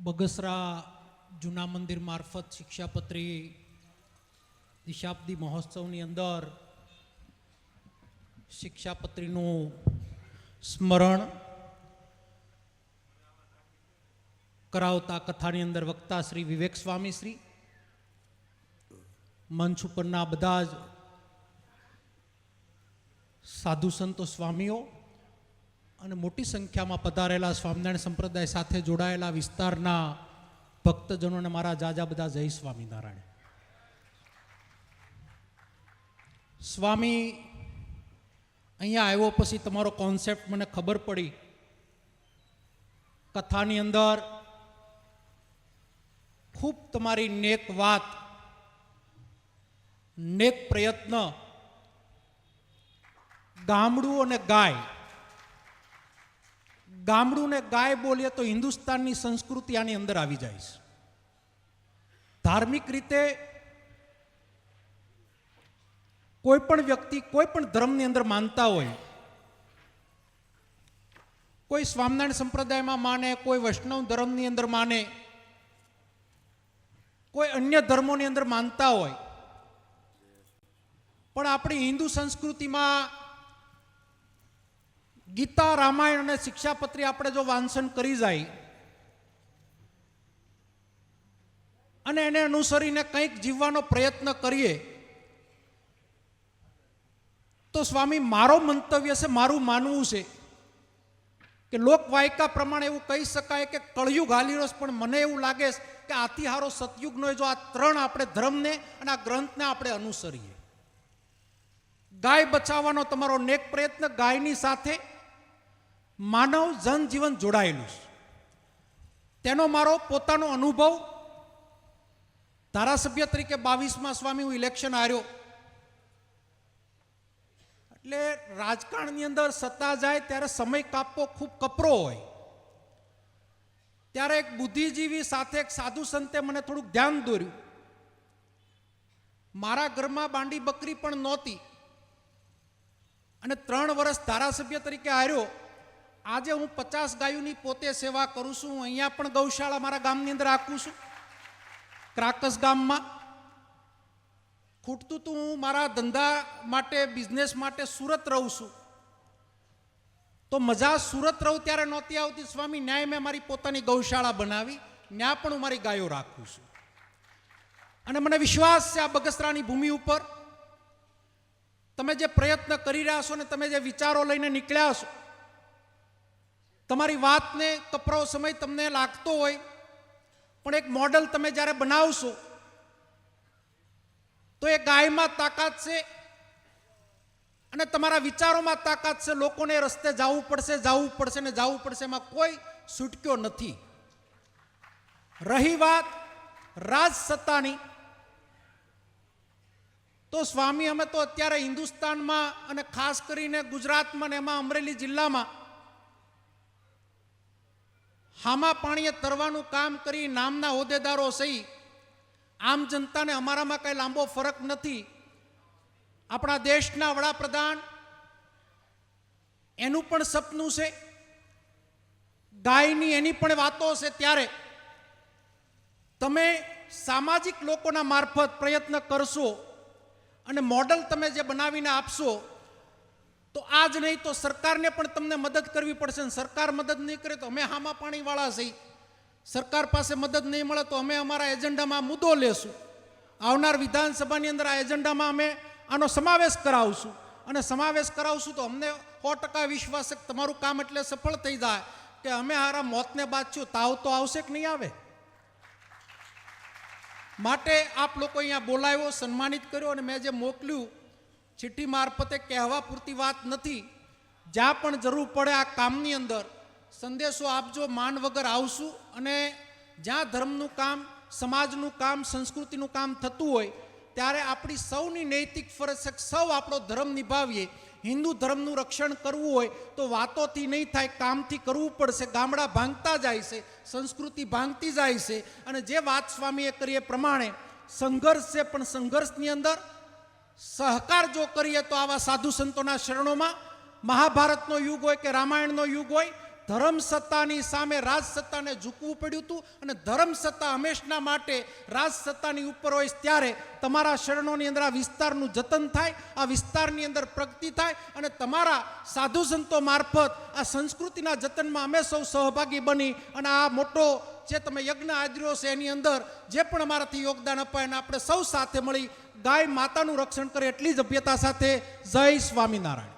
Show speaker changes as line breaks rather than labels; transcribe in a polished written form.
બગસરા જૂના મંદિર મારફત શિક્ષાપત્રી દિશાબ્દી મહોત્સવની અંદર શિક્ષાપત્રીનું સ્મરણ કરાવતા કથાની અંદર વક્તા શ્રી વિવેક સ્વામી શ્રી, મંચ ઉપરના બધા જ સાધુ સંતો સ્વામીઓ અને મોટી સંખ્યામાં પધારેલા સ્વામિનારાયણ સંપ્રદાય સાથે જોડાયેલા વિસ્તારના ભક્તજનોને મારા જાજા બધા જય સ્વામિનારાયણ. સ્વામી અહીંયા આવ્યો પછી તમારો કોન્સેપ્ટ મને ખબર પડી. કથાની અંદર ખૂબ તમારી નેક વાત, નેક પ્રયત્ન, ગામડું અને ગાય, ગામડું ને ગાય બોલીએ તો હિન્દુસ્તાનની સંસ્કૃતિ આની અંદર આવી જાય છે. ધાર્મિક રીતે કોઈ પણ વ્યક્તિ કોઈ પણ ધર્મની અંદર માનતા હોય, કોઈ સ્વામિનારાયણ સંપ્રદાયમાં માને, કોઈ વૈષ્ણવ ધર્મની અંદર માને, કોઈ અન્ય ધર્મોની અંદર માનતા હોય, પણ આપણી હિન્દુ સંસ્કૃતિમાં ગીતા, રામાયણ અને શિક્ષાપત્રી આપણે જો વાંચન કરી જાય અને એને અનુસરીને કંઈક જીવવાનો પ્રયત્ન કરીએ તો સ્વામી મારો મંતવ્ય છે, મારું માનવું છે કે લોકવાયકા પ્રમાણે એવું કહી શકાય કે કળયુગ હાલી રહ્યો છે, પણ મને એવું લાગે છે કે આથી હારો સતયુગનો જો આ ત્રણ આપણે ધર્મને અને આ ગ્રંથને આપણે અનુસરીએ. ગાય બચાવવાનો તમારો નેક પ્રયત્ન, ગાયની સાથે માનવ જનજીવન જોડાયેલું છે. તેનો મારો પોતાનો અનુભવ, ધારાસભ્ય તરીકે 22માં સ્વામી હું ઇલેક્શન હાર્યો, એટલે રાજકારણની અંદર સત્તા જાય ત્યારે સમય કાપવો ખૂબ કપરો હોય. ત્યારે એક બુદ્ધિજીવી સાથે એક સાધુ સંતે મને થોડુંક ધ્યાન દોર્યું. મારા ઘરમાં બાંડી બકરી પણ નહોતી અને 3 વર્ષ ધારાસભ્ય તરીકે હાર્યો. આજે હું 50 ગાયોની પોતે સેવા કરું છું. હું અહીંયા પણ ગૌશાળા મારા ગામની અંદર રાખું છું, ક્રાકસ ગામમાં. ખૂટતું તું હું મારા ધંધા માટે, બિઝનેસ માટે સુરત રહું છું. તો મજા સુરત રહું ત્યારે નહોતી આવતી સ્વામી. ન્યાય મેં મારી પોતાની ગૌશાળા બનાવી, ત્યાં પણ હું મારી ગાયો રાખું છું. અને મને વિશ્વાસ છે આ બગસરાની ભૂમિ ઉપર તમે જે પ્રયત્ન કરી રહ્યા છો ને તમે જે વિચારો લઈને નીકળ્યા છો, તમારી વાતને કપરો સમય તમને લાગતો હોય, પણ એક મોડલ તમે જ્યારે બનાવશો તો એ ગાયમાં તાકાત છે અને તમારા વિચારોમાં તાકાત છે. લોકોને રસ્તે જવું પડશે, જવું પડશે ને જવું પડશે, એમાં કોઈ છૂટક્યો નથી. રહી વાત રાજ સત્તાની, તો સ્વામી અમે તો અત્યારે હિન્દુસ્તાનમાં અને ખાસ કરીને ગુજરાતમાં ને એમાં અમરેલી જિલ્લામાં હામા પાણીએ તરવાનું કામ કરી નામના હોદ્દેદારો સહી આમ જનતાને અમારામાં કંઈ લાંબો ફરક નથી. આપણા દેશના વડાપ્રધાન, એનું પણ સપનું છે, ગાયની એની પણ વાતો છે. ત્યારે તમે સામાજિક લોકોના મારફત પ્રયત્ન કરશો અને મોડલ તમે જે બનાવીને આપશો તો આજ નહીં તો સરકારને પણ તમને મદદ કરવી પડશે. સરકાર મદદ નહીં કરે તો અમે હામા પાણીવાળા છીએ. સરકાર પાસે મદદ નહીં મળે તો અમે અમારા એજન્ડામાં મુદ્દો લેશું. આવનાર વિધાનસભાની અંદર આ એજન્ડામાં અમે આનો સમાવેશ કરાવશું અને સમાવેશ કરાવશું તો અમને 100% વિશ્વાસ છે કે તમારું કામ એટલે સફળ થઈ જાય કે અમે હારા મોતને બાદશું. તાવ તો આવશે કે નહીં આવે? માટે આપ લોકો અહીંયા બોલાવ્યો, સન્માનિત કર્યો અને મેં જે મોકલ્યું ચિઠ્ઠી મારફતે કહેવા પૂરતી વાત નથી. જ્યાં પણ જરૂર પડે આ કામની અંદર સંદેશો આપજો. માન વગર આવશું અને જ્યાં ધર્મનું કામ, સમાજનું કામ, સંસ્કૃતિનું કામ થતું હોય ત્યારે આપણી સૌની નૈતિક ફરજ છે સૌ આપણો ધર્મ નિભાવીએ. હિન્દુ ધર્મનું રક્ષણ કરવું હોય તો વાતોથી નહીં થાય, કામથી કરવું પડશે. ગામડા ભાંગતા જાય છે, સંસ્કૃતિ ભાંગતી જાય છે અને જે વાત સ્વામીએ કરી એ પ્રમાણે સંઘર્ષ છે, પણ સંઘર્ષની અંદર સહકાર જો કરીએ તો આવા સાધુ સંતોના શરણોમાં, મહાભારતનો યુગ હોય કે રામાયણનો યુગ હોય, ધર્મ સત્તાની સામે રાજ સત્તાને ઝૂકવું પડ્યું હતું અને ધર્મ સત્તા હંમેશના માટે રાજ સત્તાની ઉપર હોય ત્યારે તમારા શરણોની અંદર આ વિસ્તારનું જતન થાય, આ વિસ્તારની અંદર પ્રગતિ થાય અને તમારા સાધુ સંતો મારફત આ સંસ્કૃતિના જતનમાં અમે સૌ સહભાગી બની અને આ મોટો જે તમે યજ્ઞ આદર્યો છે એની અંદર જે પણ અમારાથી યોગદાન અપાય અને આપણે સૌ સાથે મળી ગાય માતાનું રક્ષણ કરે એટલી જ અભ્યતા સાથે જય સ્વામિનારાયણ.